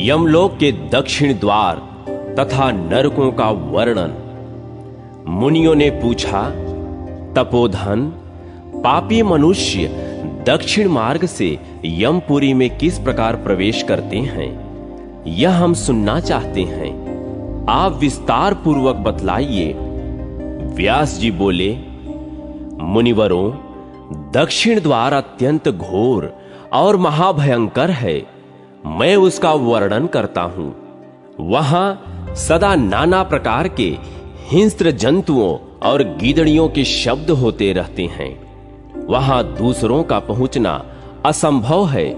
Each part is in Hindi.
यमलोक के दक्षिण द्वार तथा नरकों का वर्णन। मुनियों ने पूछा, तपोधन, पापी मनुष्य दक्षिण मार्ग से यमपुरी में किस प्रकार प्रवेश करते हैं, यह हम सुनना चाहते हैं। आप विस्तार पूर्वक बतलाइए। व्यास जी बोले, मुनिवरों, दक्षिण द्वार अत्यंत घोर और महाभयंकर है। मैं उसका वर्णन करता हूं। वहां सदा नाना प्रकार के हिंस्र जंतुओं और गीदड़ियों के शब्द होते रहते हैं। वहां दूसरों का पहुंचना असंभव है।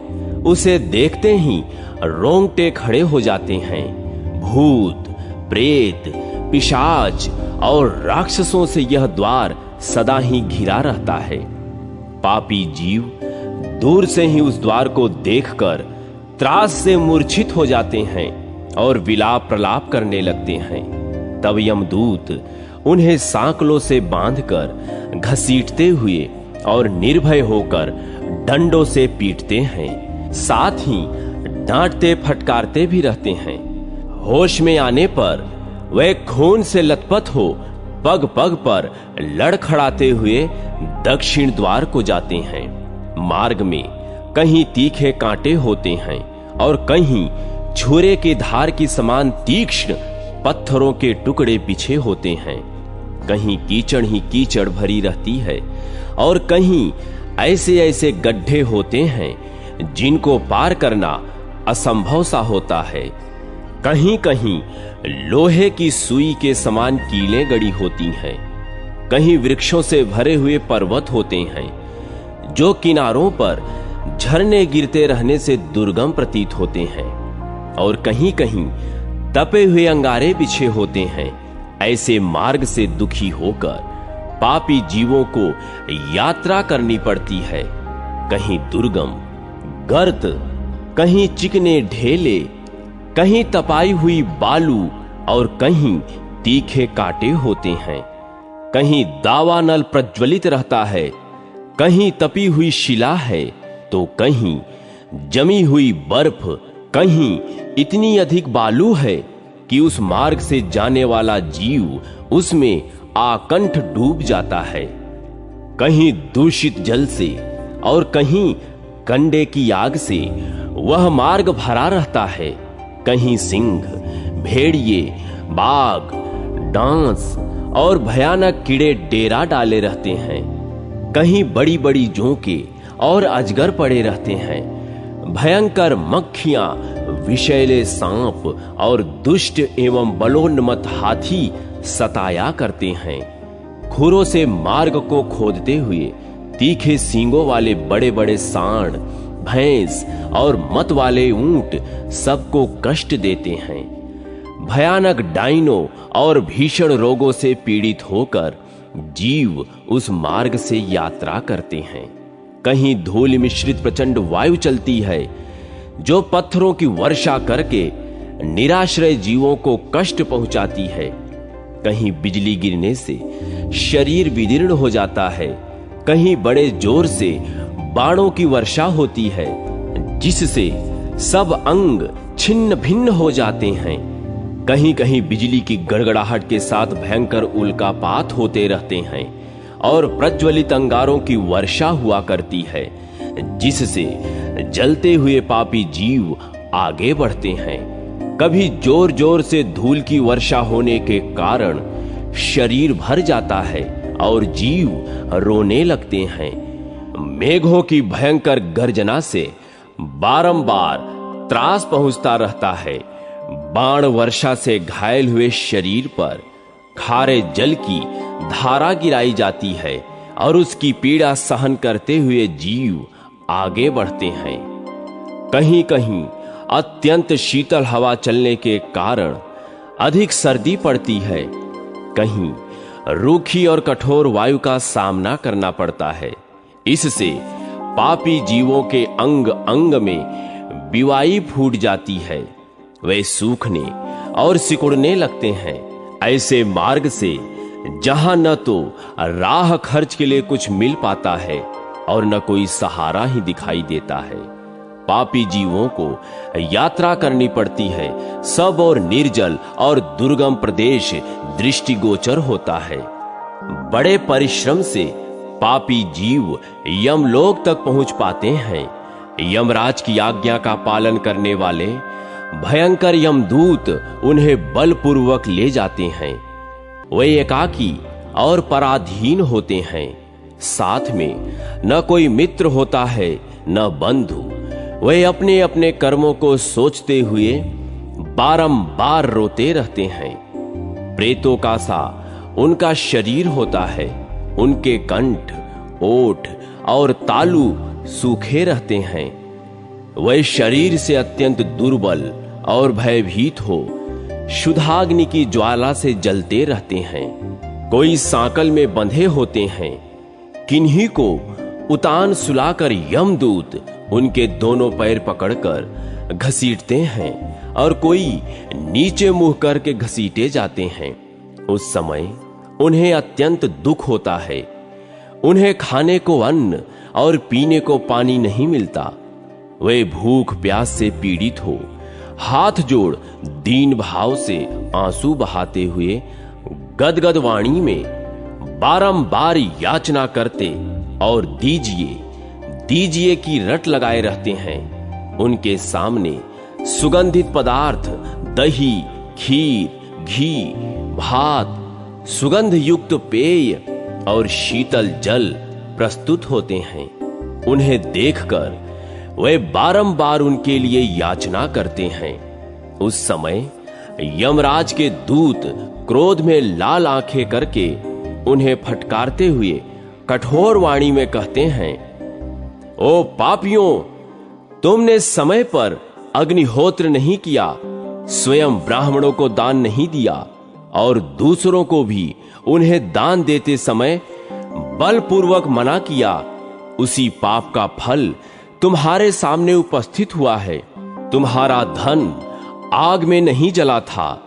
उसे देखते ही रोंगटे खड़े हो जाते हैं। भूत, प्रेत, पिशाच और राक्षसों से यह द्वार सदा ही घिरा रहता है। पापी जीव दूर से ही उस द्वार को देखकर त्रास से मूर्छित हो जाते हैं और विलाप प्रलाप करने लगते हैं। तब यमदूत उन्हें सांकलों से बांधकर घसीटते हुए और निर्भय होकर डंडों से पीटते हैं। साथ ही डांटते फटकारते भी रहते हैं। होश में आने पर वे खून से लथपथ हो पग पग पर लड़खड़ाते हुए दक्षिण द्वार को जाते हैं। मार्ग में कहीं तीखे कांटे होते हैं और कहीं छुरे की धार की समान तीक्ष्ण पत्थरों के टुकड़े बिछे होते हैं। कहीं कीचड़ ही कीचड़ भरी रहती है और कहीं ऐसे ऐसे गड्ढे होते हैं जिनको पार करना असंभव सा होता है। कहीं कहीं लोहे की सुई के समान कीलें गड़ी होती हैं। कहीं वृक्षों से भरे हुए पर्वत होते हैं जो किनारों पर झरने गिरते रहने से दुर्गम प्रतीत होते हैं और कहीं कहीं तपे हुए अंगारे बिछे होते हैं। ऐसे मार्ग से दुखी होकर पापी जीवों को यात्रा करनी पड़ती है। कहीं दुर्गम गर्त, कहीं चिकने ढेले, कहीं तपाई हुई बालू और कहीं तीखे कांटे होते हैं। कहीं दावानल प्रज्वलित रहता है, कहीं तपी हुई शिला है तो कहीं जमी हुई बर्फ, कहीं इतनी अधिक बालू है कि उस मार्ग से जाने वाला जीव उसमें आकंठ डूब जाता है। कहीं दूषित जल से और कहीं कंडे की आग से वह मार्ग भरा रहता है। कहीं सिंह, भेड़िए, बाघ, डांस और भयानक कीड़े डेरा डाले रहते हैं। कहीं बड़ी बड़ी जोंके और अजगर पड़े रहते हैं। भयंकर मक्खियां, विषैले सांप और दुष्ट एवं बलोन्मत्त हाथी सताया करते हैं। खुरों से मार्ग को खोदते हुए तीखे सींगों वाले बड़े बड़े सांड, भैंस और मत वाले ऊंट सबको कष्ट देते हैं। भयानक डाइनों और भीषण रोगों से पीड़ित होकर जीव उस मार्ग से यात्रा करते हैं। कहीं धूल मिश्रित प्रचंड वायु चलती है जो पत्थरों की वर्षा करके निराश्रय जीवों को कष्ट पहुंचाती है। कहीं बिजली गिरने से शरीर विदीर्ण हो जाता है। कहीं बड़े जोर से बाणों की वर्षा होती है जिससे सब अंग छिन्न भिन्न हो जाते हैं। कहीं कहीं बिजली की गड़गड़ाहट के साथ भयंकर उल्कापात होते रहते हैं और प्रज्वलित अंगारों की वर्षा हुआ करती है जिससे जलते हुए पापी जीव आगे बढ़ते हैं। कभी जोर जोर से धूल की वर्षा होने के कारण शरीर भर जाता है और जीव रोने लगते हैं। मेघों की भयंकर गर्जना से बारंबार त्रास पहुंचता रहता है। बाण वर्षा से घायल हुए शरीर पर खारे जल की धारा गिराई जाती है और उसकी पीड़ा सहन करते हुए जीव आगे बढ़ते हैं। कहीं कहीं अत्यंत शीतल हवा चलने के कारण अधिक सर्दी पड़ती है। कहीं रूखी और कठोर वायु का सामना करना पड़ता है। इससे पापी जीवों के अंग अंग में बिवाई फूट जाती है। वे सूखने और सिकुड़ने लगते हैं। ऐसे मार्ग से जहां न तो राह खर्च के लिए कुछ मिल पाता है और न कोई सहारा ही दिखाई देता है, पापी जीवों को यात्रा करनी पड़ती है। सब और निर्जल और दुर्गम प्रदेश दृष्टिगोचर होता है। बड़े परिश्रम से पापी जीव यमलोक तक पहुंच पाते हैं। यमराज की आज्ञा का पालन करने वाले भयंकर यमदूत उन्हें बलपूर्वक ले जाते हैं। वे एकाकी और पराधीन होते हैं। साथ में न कोई मित्र होता है न बंधु। वे अपने अपने कर्मों को सोचते हुए बारंबार रोते रहते हैं। प्रेतों का सा उनका शरीर होता है। उनके कंठ, ओठ और तालू सूखे रहते हैं। वे शरीर से अत्यंत दुर्बल और भयभीत हो शुद्धाग्नि की ज्वाला से जलते रहते हैं। कोई सांकल में बंधे होते हैं। किन्हीं को उतान सुलाकर यमदूत उनके दोनों पैर पकड़कर घसीटते हैं और कोई नीचे मुंह करके घसीटे जाते हैं। उस समय उन्हें अत्यंत दुख होता है। उन्हें खाने को अन्न और पीने को पानी नहीं मिलता। वे भूख प्यास से पीड़ित हो हाथ जोड़ दीन भाव से आंसू बहाते हुए गदगद वाणी में बारंबार याचना करते और दीजिए दीजिए की रट लगाए रहते हैं। उनके सामने सुगंधित पदार्थ, दही, खीर, घी, भात, सुगंध युक्त पेय और शीतल जल प्रस्तुत होते हैं। उन्हें देखकर वे बारंबार उनके लिए याचना करते हैं। उस समय यमराज के दूत क्रोध में लाल आंखें करके उन्हें फटकारते हुए कठोर वाणी में कहते हैं, ओ पापियों, तुमने समय पर अग्निहोत्र नहीं किया, स्वयं ब्राह्मणों को दान नहीं दिया और दूसरों को भी उन्हें दान देते समय बलपूर्वक मना किया। उसी पाप का फल तुम्हारे सामने उपस्थित हुआ है। तुम्हारा धन आग में नहीं जला था,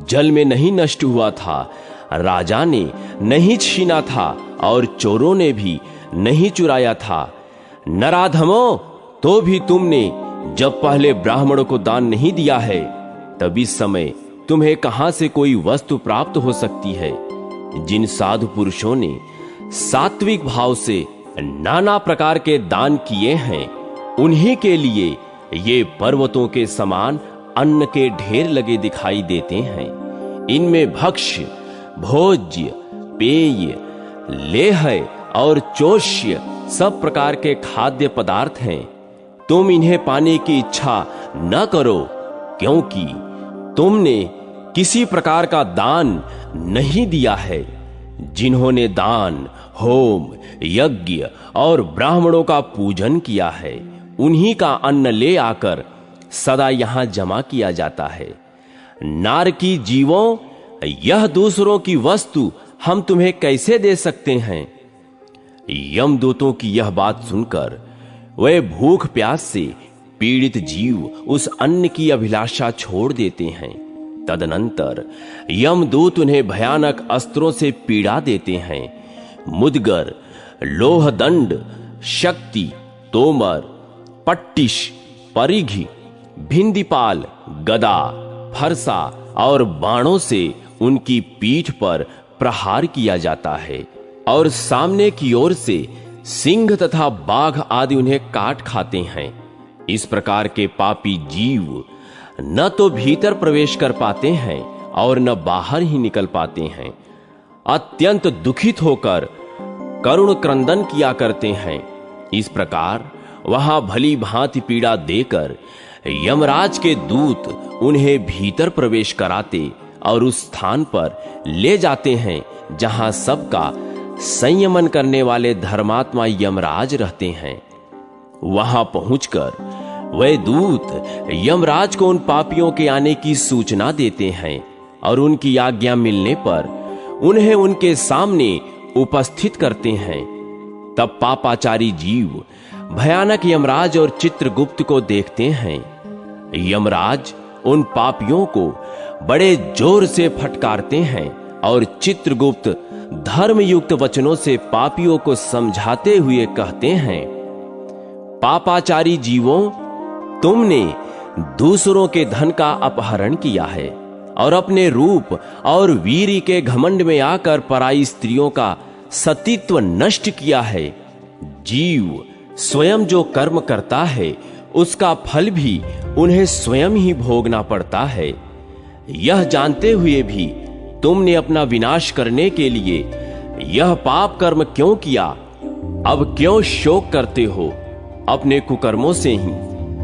जल में नहीं नष्ट हुआ था, राजा ने नहीं छीना था और चोरों ने भी नहीं चुराया था। नराधमों, तो भी तुमने जब पहले ब्राह्मणों को दान नहीं दिया है, तब इस समय तुम्हें कहां से कोई वस्तु प्राप्त हो सकती है। जिन साधु पुरुषों ने सात्विक भाव से नाना प्रकार के दान किए हैं, उन्हीं के लिए ये पर्वतों के समान अन्न के ढेर लगे दिखाई देते हैं। इनमें भक्ष्य, भोज्य, पेय, लेह और चोष्य सब प्रकार के खाद्य पदार्थ हैं। तुम इन्हें पाने की इच्छा न करो, क्योंकि तुमने किसी प्रकार का दान नहीं दिया है। जिन्होंने दान, होम, यज्ञ और ब्राह्मणों का पूजन किया है, उन्हीं का अन्न ले आकर सदा यहां जमा किया जाता है। नारकी जीवों, यह दूसरों की वस्तु हम तुम्हें कैसे दे सकते हैं। यमदूतों की यह बात सुनकर वे भूख प्यास से पीड़ित जीव उस अन्न की अभिलाषा छोड़ देते हैं। तदनंतर यमदूत उन्हें भयानक अस्त्रों से पीड़ा देते हैं। मुदगर, लोहदंड, शक्ति, तोमर, पट्टिश, परिघी, भिंदीपाल, गदा, फरसा और बाणों से उनकी पीठ पर प्रहार किया जाता है और सामने की ओर से सिंह तथा बाघ आदि उन्हें काट खाते हैं। इस प्रकार के पापी जीव न तो भीतर प्रवेश कर पाते हैं और न बाहर ही निकल पाते हैं। अत्यंत दुखित होकर करुण क्रंदन किया करते हैं। इस प्रकार वहां भली भांति पीड़ा देकर यमराज के दूत उन्हें भीतर प्रवेश कराते और उस स्थान पर ले जाते हैं जहां सबका संयमन करने वाले धर्मात्मा यमराज रहते हैं। वहां पहुंचकर वे दूत यमराज को उन पापियों के आने की सूचना देते हैं और उनकी आज्ञा मिलने पर उन्हें उनके सामने उपस्थित करते हैं। तब पापाचारी जीव भयानक यमराज और चित्रगुप्त को देखते हैं। यमराज उन पापियों को बड़े जोर से फटकारते हैं और चित्रगुप्त धर्मयुक्त वचनों से पापियों को समझाते हुए कहते हैं, पापाचारी जीवों, तुमने दूसरों के धन का अपहरण किया है और अपने रूप और वीर्य के घमंड में आकर पराई स्त्रियों का सतीत्व नष्ट किया है। जीव स्वयं जो कर्म करता है उसका फल भी उन्हें स्वयं ही भोगना पड़ता है। यह जानते हुए भी तुमने अपना विनाश करने के लिए यह पाप कर्म क्यों किया? अब क्यों शोक करते हो? अपने कुकर्मों से ही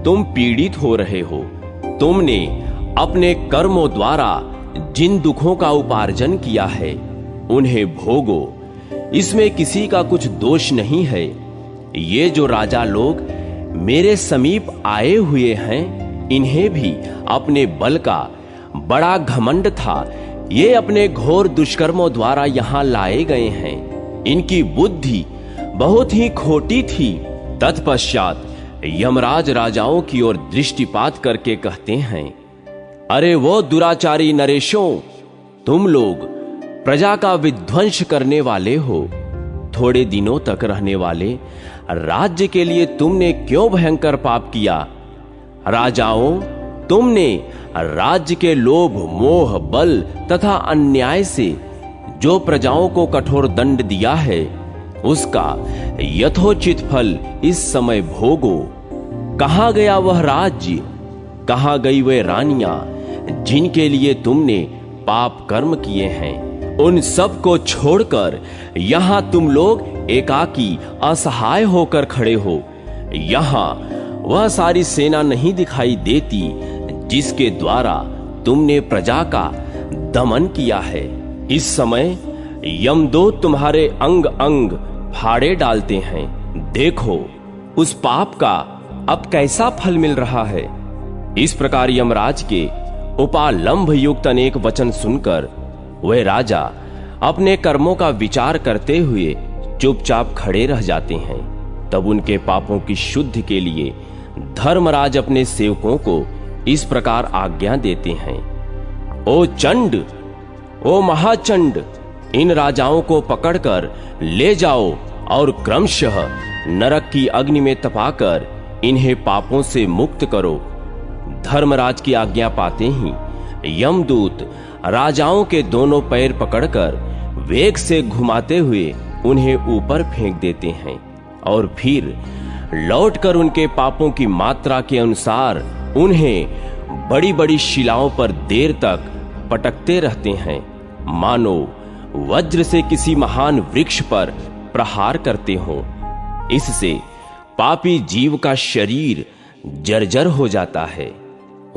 तुम पीड़ित हो रहे हो। तुमने अपने कर्मों द्वारा जिन दुखों का उपार्जन किया है उन्हें भोगो, इसमें किसी का कुछ दोष नहीं है। ये जो राजा लोग मेरे समीप आए हुए हैं, इन्हें भी अपने बल का बड़ा घमंड था। ये अपने घोर दुष्कर्मों द्वारा यहां लाए गए हैं। इनकी बुद्धि बहुत ही खोटी थी। तत्पश्चात यमराज राजाओं की ओर दृष्टिपात करके कहते हैं, अरे वो दुराचारी नरेशों, तुम लोग प्रजा का विध्वंस करने वाले हो। थोड़े दिनों तक रहने वाले राज्य के लिए तुमने क्यों भयंकर पाप किया? राजाओं, तुमने राज्य के लोभ, मोह, बल तथा अन्याय से जो प्रजाओं को कठोर दंड दिया है उसका यथोचित फल इस समय भोगो। कहां गया वह राज्य? कहां गई वे रानियां जिनके लिए तुमने पाप कर्म किए हैं? उन सब को छोड़कर यहां तुम लोग एकाकी असहाय होकर खड़े हो। यहां वह सारी सेना नहीं दिखाई देती जिसके द्वारा तुमने प्रजा का दमन किया है। इस समय यमदूत तुम्हारे अंग अंग फाड़े डालते हैं। देखो उस पाप का अब कैसा फल मिल रहा है। इस प्रकार यमराज के उपालंभ युक्त अनेक वचन सुनकर वह राजा अपने कर्मों का विचार करते हुए चुपचाप खड़े रह जाते हैं। तब उनके पापों की शुद्धि के लिए धर्मराज अपने सेवकों को इस प्रकार आज्ञा देते हैं, ओ चंड, ओ महाचंड, इन राजाओं को पकड़कर ले जाओ और क्रमशः नरक की अग्नि में तपाकर इन्हें पापों से मुक्त करो। धर्मराज की आज्ञा पाते ही यमदूत राजाओं के दोनों पैर पकड़कर वेग से घुमाते हुए उन्हें ऊपर फेंक देते हैं और फिर लौटकर उनके पापों की मात्रा के अनुसार उन्हें बड़ी बड़ी शिलाओं पर देर तक पटकते रहते हैं, मानो वज्र से किसी महान वृक्ष पर प्रहार करते हों। इससे पापी जीव का शरीर जर्जर हो जाता है।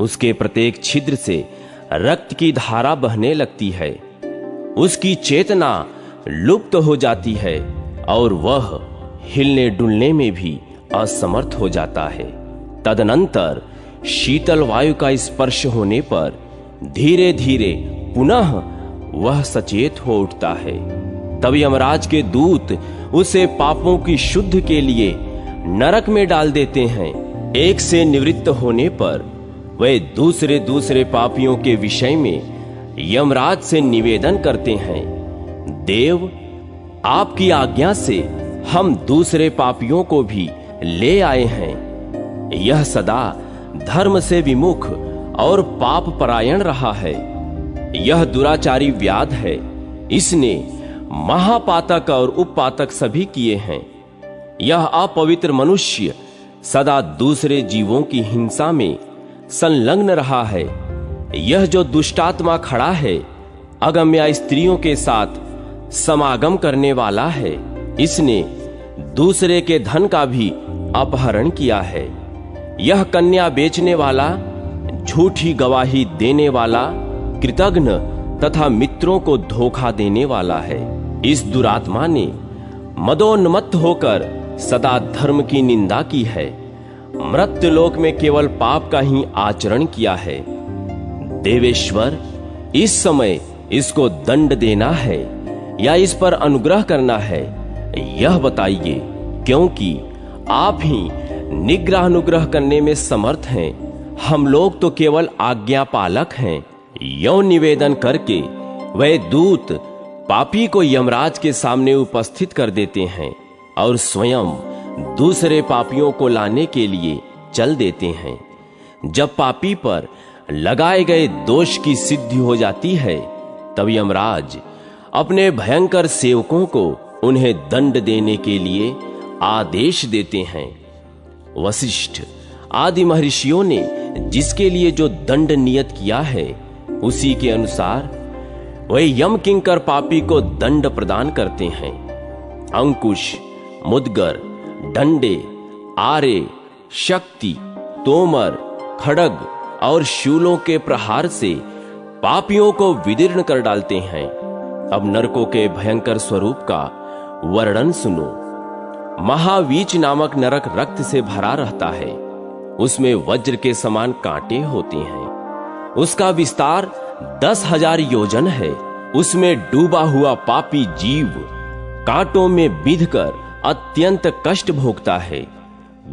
उसके प्रत्येक छिद्र से रक्त की धारा बहने लगती है। उसकी चेतना लुप्त हो जाती है और वह हिलने डुलने में भी असमर्थ हो जाता है। तदनंतर शीतल वायु का स्पर्श होने पर धीरे धीरे पुनः वह सचेत हो उठता है। तब यमराज के दूत उसे पापों की शुद्ध के लिए नरक में डाल देते हैं। एक से निवृत्त होने पर वे दूसरे दूसरे पापियों के विषय में यमराज से निवेदन करते हैं, देव, आपकी आज्ञा से हम दूसरे पापियों को भी ले आए हैं। यह सदा धर्म से विमुख और पाप परायण रहा है। यह दुराचारी व्याध है। इसने महापातक और उपपातक सभी किए हैं। यह अपवित्र मनुष्य सदा दूसरे जीवों की हिंसा में संलग्न रहा है। यह जो दुष्टात्मा खड़ा है, अगम्य स्त्रियों के साथ समागम करने वाला है। इसने दूसरे के धन का भी अपहरण किया है। यह कन्या बेचने वाला, झूठी गवाही देने वाला, कृतघ्न तथा मित्रों को धोखा देने वाला है। इस दुरात्मा ने मदोन्मत्त होकर सदा धर्म की निंदा की है। मृत्युलोक में केवल पाप का ही आचरण किया है। देवेश्वर, इस समय इसको दंड देना है या इस पर अनुग्रह करना है, यह बताइए, क्योंकि आप ही निग्रह अनुग्रह करने में समर्थ हैं। हम लोग तो केवल आज्ञा पालक हैं। यौन निवेदन करके वह दूत पापी को यमराज के सामने उपस्थित कर देते हैं और स्वयं दूसरे पापियों को लाने के लिए चल देते हैं। जब पापी पर लगाए गए दोष की सिद्धि हो जाती है, तब यमराज अपने भयंकर सेवकों को उन्हें दंड देने के लिए आदेश देते हैं। वशिष्ठ आदि महर्षियों ने जिसके लिए जो दंड नियत किया है, उसी के अनुसार वह यम किंकर पापी को दंड प्रदान करते हैं। अंकुश, मुद्गर, डंडे, आरे, शक्ति, तोमर, खड्ग और शूलों के प्रहार से पापियों को विदीर्ण कर डालते हैं। अब नरकों के भयंकर स्वरूप का वर्णन सुनो। महावीच नामक नरक रक्त से भरा रहता है। उसमें वज्र के समान कांटे होते हैं। उसका विस्तार 10,000 योजन है। उसमें डूबा हुआ पापी जीव कांटों में बिंधकर अत्यंत कष्ट भोगता है।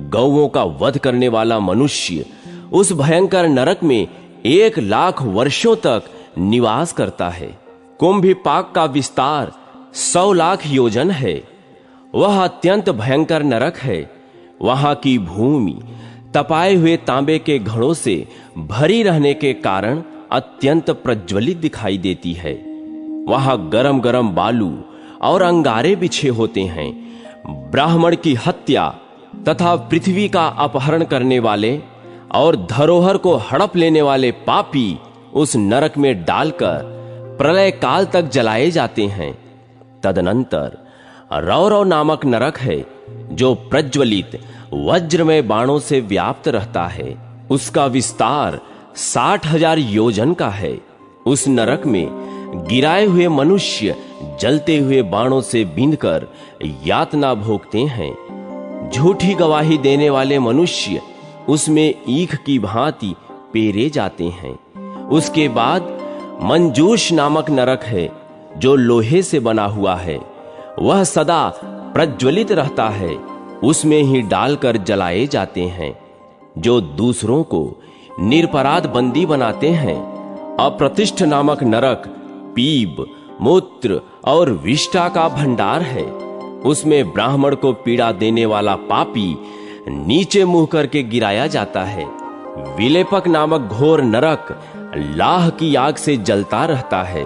गौओं का वध करने वाला मनुष्य उस भयंकर नरक में 1,00,000 वर्षों तक निवास करता है। कुंभिपाक का विस्तार 100 लाख योजन है। वह अत्यंत भयंकर नरक है। वहां की भूमि तपाए हुए तांबे के घड़ों से भरी रहने के कारण अत्यंत प्रज्वलित दिखाई देती है। वहां गरम गरम बालू और अंगारे बिछे होते हैं। ब्राह्मण की हत्या तथा पृथ्वी का अपहरण करने वाले और धरोहर को हड़प लेने वाले पापी उस नरक में डालकर प्रलय काल तक जलाए जाते हैं। तदनंतर रौरव नामक नरक है, जो प्रज्वलित वज्रमय बाणों से व्याप्त रहता है। उसका विस्तार 60,000 योजन का है। उस नरक में गिराए हुए मनुष्य जलते हुए बाणों से बिंधकर यातना भोगते हैं। झूठी गवाही देने वाले मनुष्य उसमें ईख की भांति पेरे जाते हैं। उसके बाद मंजूष नामक नरक है, जो लोहे से बना हुआ है। वह सदा प्रज्वलित रहता है। उसमें ही डालकर जलाए जाते हैं। जो दूसरों को निरपराध बंदी बनाते हैं। अप्रतिष्ठ नामक नरक पीप, मूत्र और विष्ठा का भंडार है। उसमें ब्राह्मण को पीड़ा देने वाला पापी नीचे मुंह करके गिराया जाता है। विलेपक नामक घोर नरक लाह की आग से जलता रहता है।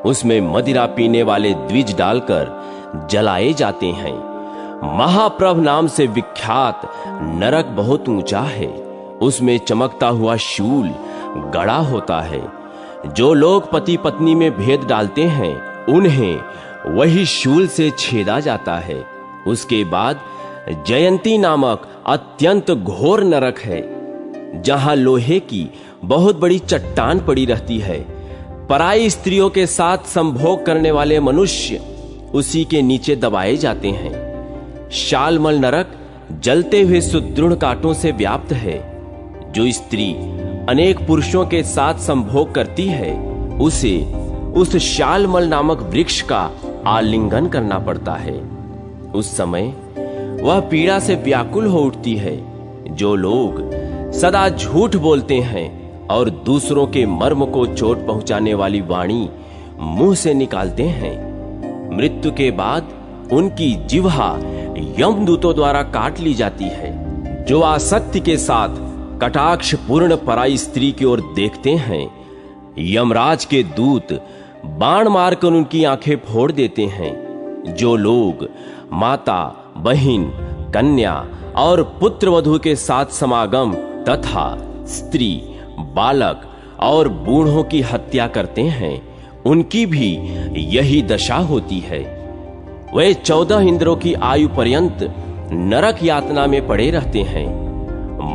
उसमें मदिरा पीने वाले द्विज डालकर जलाए जाते हैं। महाप्रभ नाम से विख्यात नरक बहुत ऊंचा है। उसमें चमकता हुआ शूल गड़ा होता है। जो लोग पति पत्नी में भेद डालते हैं, उन्हें वही शूल से छेदा जाता है। उसके बाद जयंती नामक अत्यंत घोर नरक है, जहां लोहे की बहुत बड़ी चट्टान पड़ी रहती है। पराई स्त्रियों के साथ संभोग करने वाले मनुष्य उसी के नीचे दबाए जाते हैं। शालमल नरक जलते हुए सुदृढ़ कांटों से व्याप्त है। जो स्त्री अनेक पुरुषों के साथ संभोग करती है, उसे उस शालमल नामक वृक्ष का आलिंगन करना पड़ता है। उस समय वह पीड़ा से व्याकुल हो उठती है। जो लोग सदा झूठ बोलते हैं और दूसरों के मर्म को चोट पहुंचाने वाली वाणी मुंह से निकालते हैं, मृत्यु के बाद उनकी जिह्वा यमदूतों द्वारा काट ली जाती है। जो आसक्ति के साथ कटाक्ष पूर्ण पराई स्त्री की ओर देखते हैं, यमराज के दूत बाण मारकर उनकी आंखें फोड़ देते हैं। जो लोग माता, बहिन, कन्या और पुत्र वधू के साथ समागम तथा स्त्री, बालक और बूढ़ों की हत्या करते हैं, उनकी भी यही दशा होती है। वे 14 इंद्रों की आयु पर्यंत नरक यातना में पड़े रहते हैं।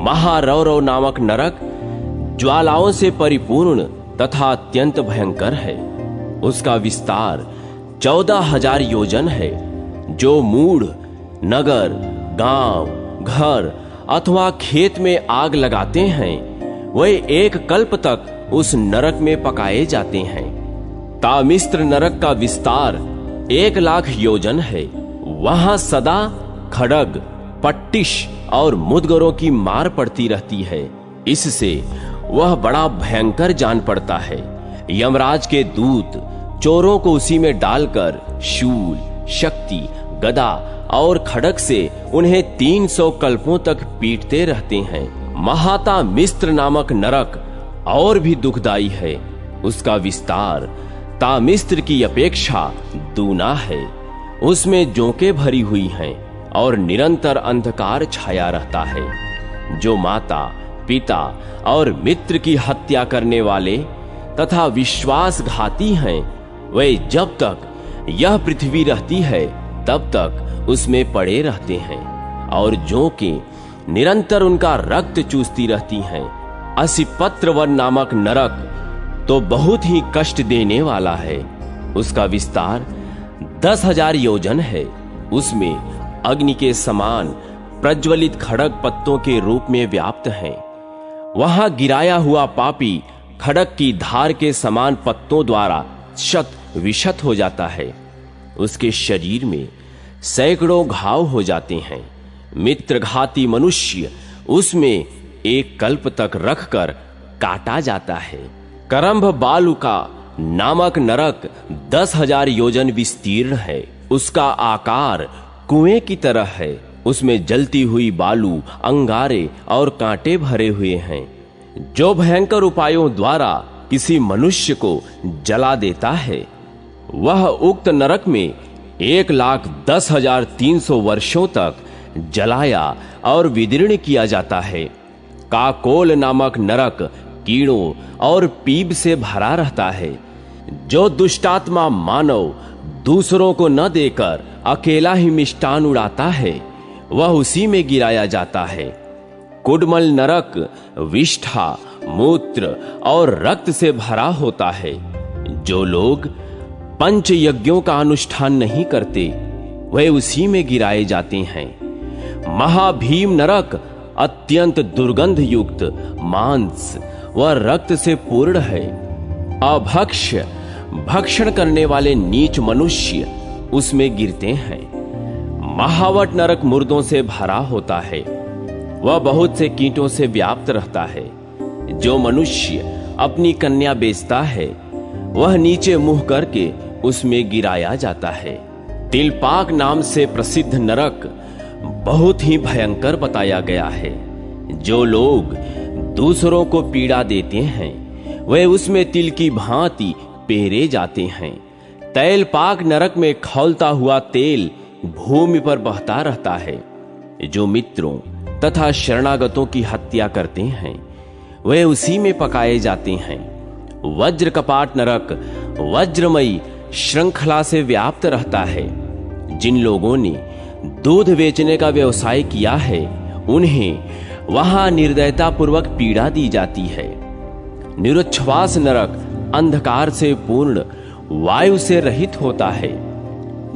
महारौरव नामक नरक ज्वालाओं से परिपूर्ण तथा अत्यंत भयंकर है। उसका विस्तार 14,000 योजन है। जो मूढ़ नगर, गांव, घर अथवा खेत में आग लगाते हैं, वे 1 कल्प तक उस नरक में पकाए जाते हैं। तामिस्त्र नरक का विस्तार 1,00,000 योजन है। वहां सदा खड्ग, पट्टिश और मुदगरों की मार पड़ती रहती है। इससे वह बड़ा भयंकर जान पड़ता है। यमराज के दूत चोरों को उसी में डालकर शूल, शक्ति, गदा और खड्ग से उन्हें 300 कल्पों तक पीटते रहते हैं। महाता मिस्र नामक नरक और भी दुखदाई है। उसका विस्तार तामिस्र की अपेक्षा दूना है। उसमें जोंके भरी हुई हैं और निरंतर अंधकार छाया रहता है। जो माता, पिता और मित्र की हत्या करने वाले तथा विश्वासघाती हैं, वे जब तक यह पृथ्वी रहती है तब तक उसमें पड़े रहते हैं, और जोंके निरंतर उनका रक्त चूसती रहती हैं। असिपत्रवन नामक नरक तो बहुत ही कष्ट देने वाला है। उसका विस्तार 10,000 योजन है। उसमें अग्नि के समान प्रज्वलित खड़ग पत्तों के रूप में व्याप्त हैं। वहां गिराया हुआ पापी खड़ग की धार के समान पत्तों द्वारा शत विशत हो जाता है। उसके शरीर में सैकड़ों घाव हो जाते हैं। मित्रघाती मनुष्य उसमें एक कल्प तक रखकर काटा जाता है। करंभ बालुका नामक नरक 10,000 योजन विस्तीर्ण है। उसका आकार कुएं की तरह है। उसमें जलती हुई बालू, अंगारे और कांटे भरे हुए हैं। जो भयंकर उपायों द्वारा किसी मनुष्य को जला देता है, वह उक्त नरक में 1,10,300 वर्षों तक जलाया और विदीर्ण किया जाता है। काकोल नामक नरक कीड़ों और पीप से भरा रहता है। जो दुष्टात्मा मानव दूसरों को न देकर अकेला ही मिष्टान उड़ाता है, वह उसी में गिराया जाता है। कुडमल नरक विष्ठा, मूत्र और रक्त से भरा होता है। जो लोग पंच यज्ञों का अनुष्ठान नहीं करते, वे उसी में गिराए जाते हैं। महाभीम नरक अत्यंत दुर्गंध युक्त मांस व रक्त से पूर्ण है। अभक्ष्य भक्षण करने वाले नीच मनुष्य उसमें गिरते हैं। महावट नरक मुर्दों से भरा होता है। वह बहुत से कीटों से व्याप्त रहता है। जो मनुष्य अपनी कन्या बेचता है, वह नीचे मुंह करके उसमें गिराया जाता है। तिलपाक नाम से प्रसिद्ध नरक बहुत ही भयंकर बताया गया है। जो लोग दूसरों को पीड़ा देते हैं, वे उसमें तिल की भांति पेरे जाते हैं। तैलपाक नरक में खौलता हुआ तेल भूमि पर बहता रहता है। जो मित्रों तथा शरणागतों की हत्या करते हैं, वे उसी में पकाए जाते हैं। वज्र कपाट नरक वज्रमयी श्रृंखला से व्याप्त रहता है। जिन लोगों ने दूध बेचने का व्यवसाय किया है, उन्हें वहां निर्दयता पूर्वक पीड़ा दी जाती है। निरुच्छ्वास नरक अंधकार से पूर्ण वायु से रहित होता है।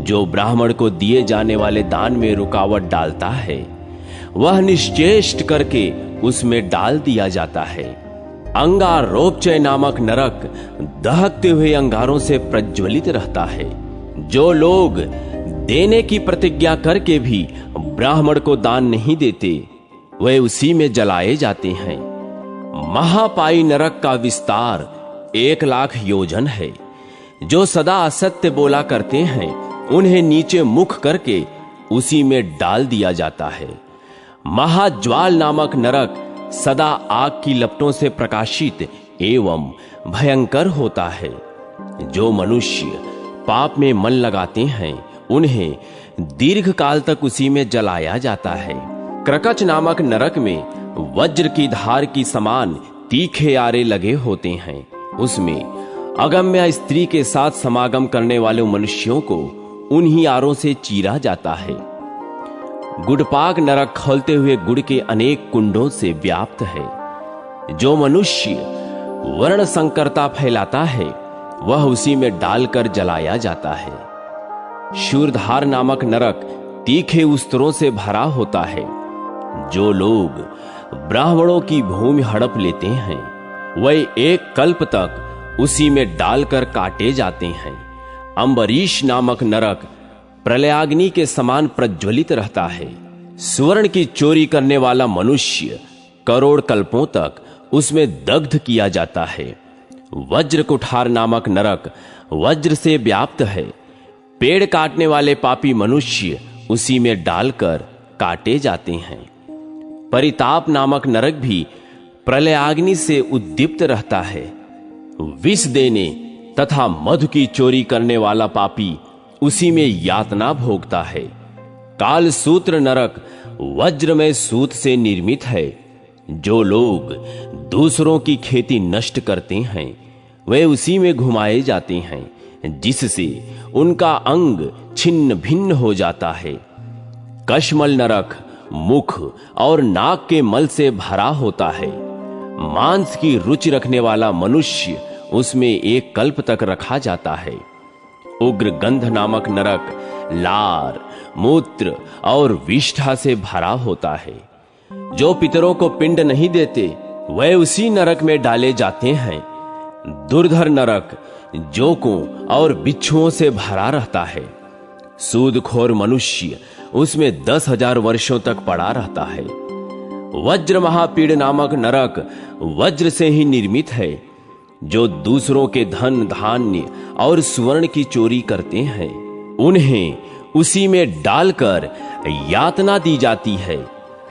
जो ब्राह्मण को दिए जाने वाले दान में रुकावट डालता है, वह निश्चेष्ट करके उसमें डाल दिया जाता है। अंगारोपचय नामक नरक दहकते हुए अंगारों से प्रज्वलित रहता है। जो लोग देने की प्रतिज्ञा करके भी ब्राह्मण को दान नहीं देते, वे उसी में जलाए जाते हैं। महापाई नरक का विस्तार 1,00,000 योजन है। जो सदा असत्य बोला करते हैं, उन्हें नीचे मुख करके उसी में डाल दिया जाता है। महाज्वाल नामक नरक सदा आग की लपटों से प्रकाशित एवं भयंकर होता है। जो मनुष्य पाप में मन लगाते हैं, उन्हें दीर्घ काल तक उसी में जलाया जाता है। क्रकच नामक नरक में वज्र की धार की समान तीखे आरे लगे होते हैं। उसमें अगम्य स्त्री के साथ समागम करने वाले मनुष्यों को उन्हीं आरों से चीरा जाता है। गुड़पाक नरक खौलते हुए गुड़ के अनेक कुंडों से व्याप्त है। जो मनुष्य वर्ण संकरता फैलाता है, वह उसी में डालकर जलाया जाता है। शूरधार नामक नरक तीखे उस्तरों से भरा होता है। जो लोग ब्राह्मणों की भूमि हड़प लेते हैं, वे 1 कल्प तक उसी में डालकर काटे जाते हैं। अम्बरीश नामक नरक प्रलयाग्नि के समान प्रज्वलित रहता है। स्वर्ण की चोरी करने वाला मनुष्य करोड़ कल्पों तक उसमें दग्ध किया जाता है। वज्र कुठार नामक नरक वज्र से व्याप्त है। पेड़ काटने वाले पापी मनुष्य उसी में डालकर काटे जाते हैं। परिताप नामक नरक भी प्रलयाग्नि से उद्दीप्त रहता है। विष देने तथा मधु की चोरी करने वाला पापी उसी में यातना भोगता है। काल सूत्र नरक वज्रमय सूत से निर्मित है। जो लोग दूसरों की खेती नष्ट करते हैं वे उसी में घुमाए जाते हैं, जिससे उनका अंग छिन्न भिन्न हो जाता है। कश्मल नरक मुख और नाक के मल से भरा होता है। मांस की रुचि रखने वाला मनुष्य उसमें एक कल्प तक रखा जाता है। उग्र गंध नामक नरक लार, मूत्र और विष्ठा से भरा होता है। जो पितरों को पिंड नहीं देते वे उसी नरक में डाले जाते हैं। दुर्धर नरक जोकों और बिच्छुओं से भरा रहता है। सूदखोर मनुष्य उसमें 10,000 वर्षों तक पड़ा रहता है। वज्र महापीड़ नामक नरक वज्र से ही निर्मित है। जो दूसरों के धन धान्य और सुवर्ण की चोरी करते हैं उन्हें उसी में डालकर यातना दी जाती है।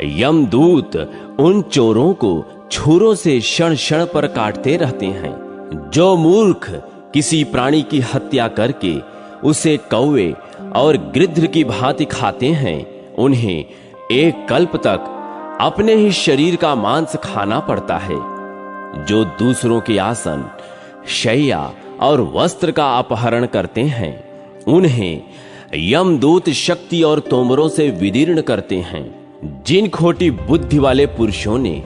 यमदूत उन चोरों को छुरों से क्षण क्षण पर काटते रहते हैं। जो मूर्ख किसी प्राणी की हत्या करके उसे कौवे और गिद्ध की भांति खाते हैं उन्हें एक कल्प तक अपने ही शरीर का मांस खाना पड़ता है। जो दूसरों के आसन, शैया और वस्त्र का अपहरण करते हैं उन्हें यमदूत शक्ति और तोमरों से विदीर्ण करते हैं। जिन खोटी बुद्धि वाले पुरुषों ने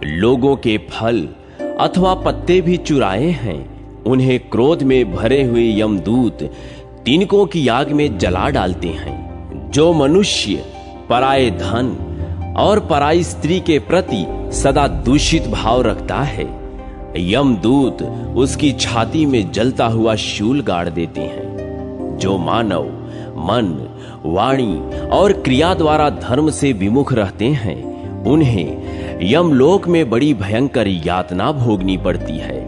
लोगों के फल अथवा पत्ते भी चुराए हैं उन्हें क्रोध में भरे हुए यमदूत तिनकों की आग में जला डालते हैं। जो मनुष्य पराये धन और पराई स्त्री के प्रति सदा दूषित भाव रखता है यमदूत उसकी छाती में जलता हुआ शूल गाड़ देते हैं। जो मानव मन, वाणी और क्रिया द्वारा धर्म से विमुख रहते हैं उन्हें यमलोक में बड़ी भयंकर यातना भोगनी पड़ती है।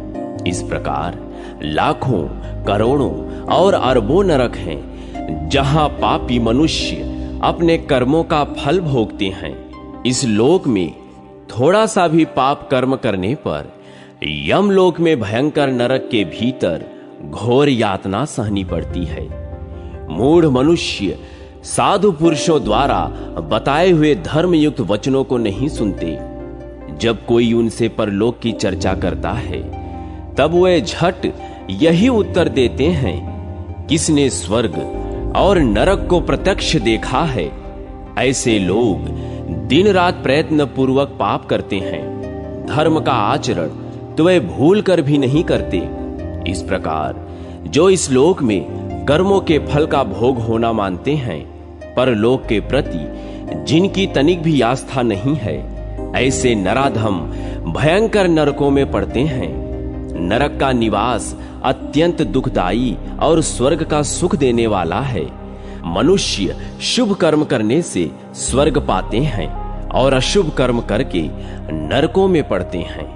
इस प्रकार लाखों, करोड़ों और अरबों नरक हैं जहां पापी मनुष्य अपने कर्मों का फल भोगते हैं। इस लोक में थोड़ा सा भी पाप कर्म करने पर यमलोक में भयंकर नरक के भीतर घोर यातना सहनी पड़ती है। मूढ़ मनुष्य साधु पुरुषों द्वारा बताए हुए धर्मयुक्त वचनों को नहीं सुनते। जब कोई उनसे परलोक की चर्चा करता है तब वे झट यही उत्तर देते हैं, किसने स्वर्ग और नरक को प्रत्यक्ष देखा है? ऐसे लोग दिन रात प्रयत्न पूर्वक पाप करते हैं। धर्म का आचरण तो वे भूल कर भी नहीं करते। इस प्रकार जो इस लोक में कर्मों के फल का भोग होना मानते हैं परलोक के प्रति जिनकी तनिक भी आस्था नहीं है ऐसे नराधम भयंकर नरकों में पड़ते हैं। नरक का निवास अत्यंत दुखदाई और स्वर्ग का सुख देने वाला है। मनुष्य शुभ कर्म करने से स्वर्ग पाते हैं और अशुभ कर्म करके नरकों में पड़ते हैं।